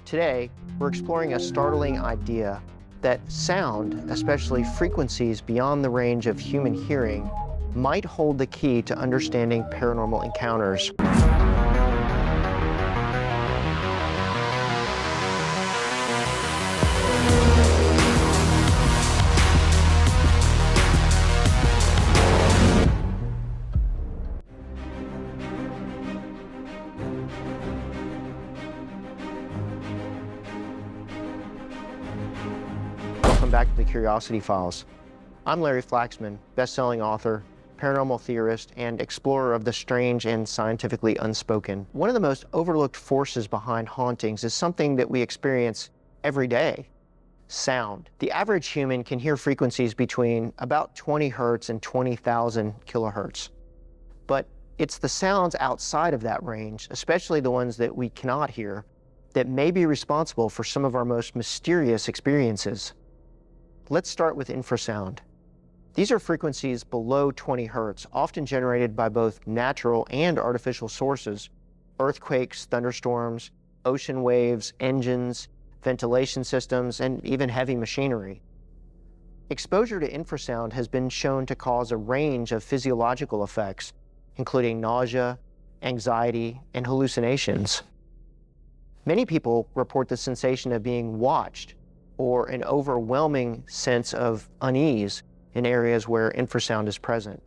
Today, we're exploring a startling idea that sound, especially frequencies beyond the range of human hearing, might hold the key to understanding paranormal encounters. Welcome back to the Curiosity Files. I'm Larry Flaxman, best-selling author, paranormal theorist, and explorer of the strange and scientifically unspoken. One of the most overlooked forces behind hauntings is something that we experience every day: sound. The average human can hear frequencies between about 20 hertz and 20,000 kilohertz. But it's the sounds outside of that range, especially the ones that we cannot hear, that may be responsible for some of our most mysterious experiences. Let's start with infrasound. These are frequencies below 20 hertz, often generated by both natural and artificial sources: earthquakes, thunderstorms, ocean waves, engines, ventilation systems, and even heavy machinery. Exposure to infrasound has been shown to cause a range of physiological effects, including nausea, anxiety, and hallucinations. Many people report the sensation of being watched or an overwhelming sense of unease in areas where infrasound is present.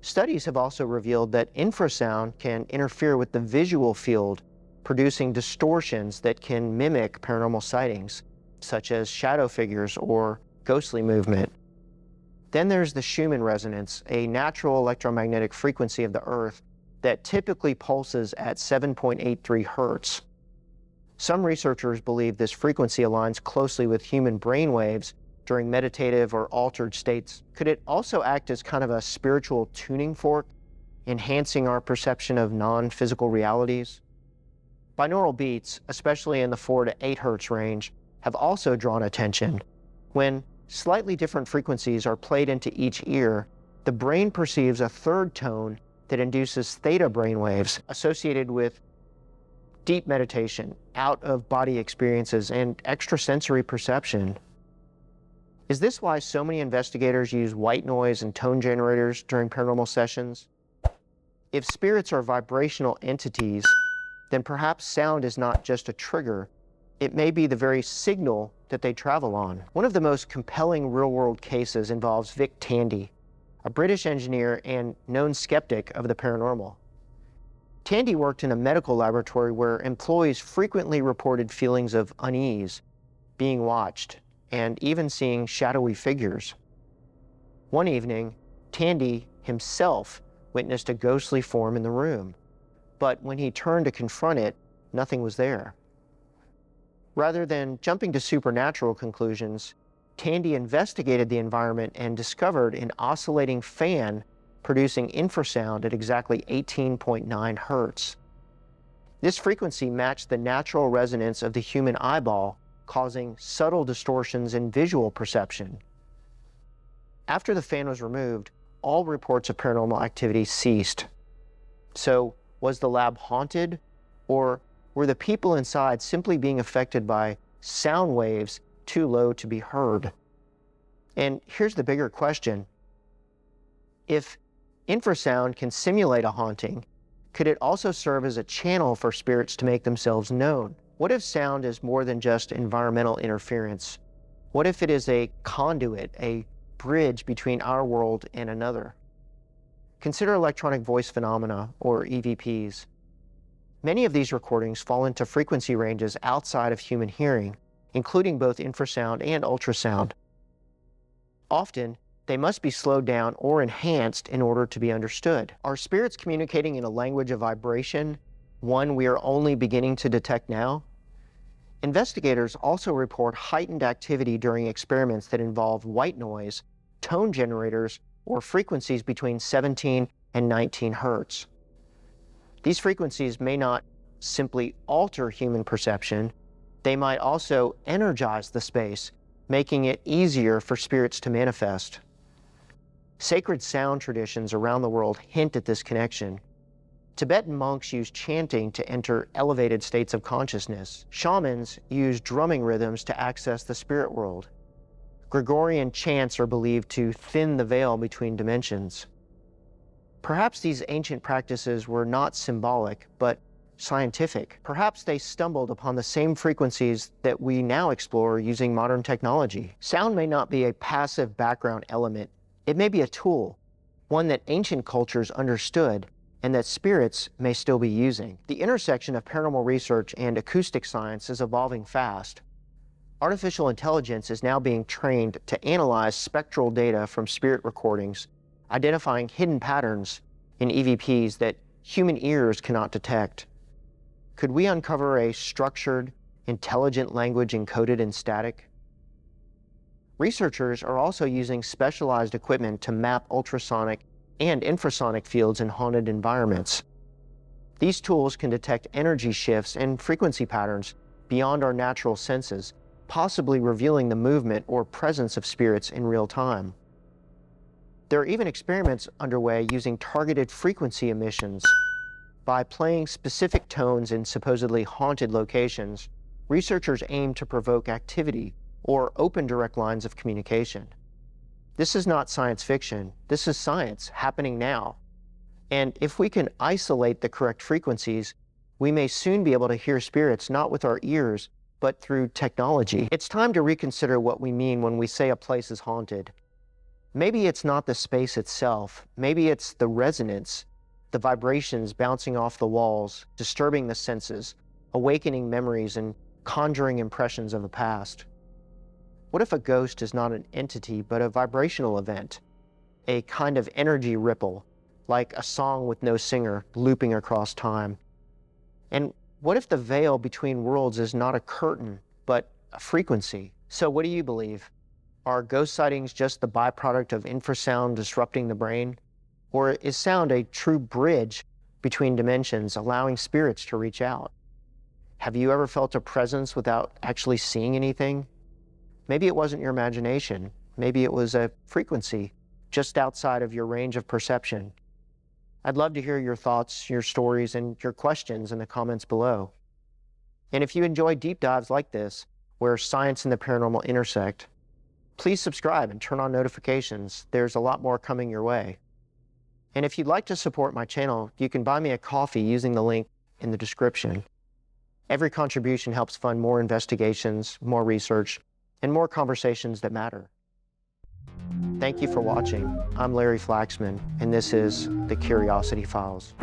Studies have also revealed that infrasound can interfere with the visual field, producing distortions that can mimic paranormal sightings, such as shadow figures or ghostly movement. Then there's the Schumann resonance, a natural electromagnetic frequency of the Earth that typically pulses at 7.83 hertz. Some researchers believe this frequency aligns closely with human brain waves during meditative or altered states. Could it also act as kind of a spiritual tuning fork, enhancing our perception of non-physical realities? Binaural beats, especially in the 4 to 8 hertz range, have also drawn attention. When slightly different frequencies are played into each ear, the brain perceives a third tone that induces theta brainwaves associated with deep meditation, out-of-body experiences, and extrasensory perception. Is this why so many investigators use white noise and tone generators during paranormal sessions? If spirits are vibrational entities, then perhaps sound is not just a trigger. It may be the very signal that they travel on. One of the most compelling real-world cases involves Vic Tandy, a British engineer and known skeptic of the paranormal. Tandy worked in a medical laboratory where employees frequently reported feelings of unease, being watched, and even seeing shadowy figures. One evening, Tandy himself witnessed a ghostly form in the room, but when he turned to confront it, nothing was there. Rather than jumping to supernatural conclusions, Tandy investigated the environment and discovered an oscillating fan producing infrasound at exactly 18.9 hertz. This frequency matched the natural resonance of the human eyeball, causing subtle distortions in visual perception. After the fan was removed, all reports of paranormal activity ceased. So, was the lab haunted, or were the people inside simply being affected by sound waves too low to be heard? And here's the bigger question. If infrasound can simulate a haunting, could it also serve as a channel for spirits to make themselves known? What if sound is more than just environmental interference? What if it is a conduit, a bridge between our world and another? Consider electronic voice phenomena, or EVPs. Many of these recordings fall into frequency ranges outside of human hearing, including both infrasound and ultrasound. Often, they must be slowed down or enhanced in order to be understood. Are spirits communicating in a language of vibration, one we are only beginning to detect now? Investigators also report heightened activity during experiments that involve white noise, tone generators, or frequencies between 17 and 19 hertz. These frequencies may not simply alter human perception, they might also energize the space, making it easier for spirits to manifest. Sacred sound traditions around the world hint at this connection. Tibetan monks use chanting to enter elevated states of consciousness. Shamans use drumming rhythms to access the spirit world. Gregorian chants are believed to thin the veil between dimensions. Perhaps these ancient practices were not symbolic, but scientific. Perhaps they stumbled upon the same frequencies that we now explore using modern technology. Sound may not be a passive background element. It may be a tool, one that ancient cultures understood and that spirits may still be using. The intersection of paranormal research and acoustic science is evolving fast. Artificial intelligence is now being trained to analyze spectral data from spirit recordings, identifying hidden patterns in EVPs that human ears cannot detect. Could we uncover a structured, intelligent language encoded in static? Researchers are also using specialized equipment to map ultrasonic and infrasonic fields in haunted environments. These tools can detect energy shifts and frequency patterns beyond our natural senses, possibly revealing the movement or presence of spirits in real time. There are even experiments underway using targeted frequency emissions. By playing specific tones in supposedly haunted locations, researchers aim to provoke activity or open direct lines of communication. This is not science fiction. This is science happening now. And if we can isolate the correct frequencies, we may soon be able to hear spirits not with our ears, but through technology. It's time to reconsider what we mean when we say a place is haunted. Maybe it's not the space itself. Maybe it's the resonance, the vibrations bouncing off the walls, disturbing the senses, awakening memories, and conjuring impressions of the past. What if a ghost is not an entity, but a vibrational event? A kind of energy ripple, like a song with no singer, looping across time? And what if the veil between worlds is not a curtain, but a frequency? So what do you believe? Are ghost sightings just the byproduct of infrasound disrupting the brain? Or is sound a true bridge between dimensions, allowing spirits to reach out? Have you ever felt a presence without actually seeing anything? Maybe it wasn't your imagination. Maybe it was a frequency just outside of your range of perception. I'd love to hear your thoughts, your stories, and your questions in the comments below. And if you enjoy deep dives like this, where science and the paranormal intersect, please subscribe and turn on notifications. There's a lot more coming your way. And if you'd like to support my channel, you can buy me a coffee using the link in the description. Every contribution helps fund more investigations, more research, and more conversations that matter. Thank you for watching. I'm Larry Flaxman, and this is The Curiosity Files.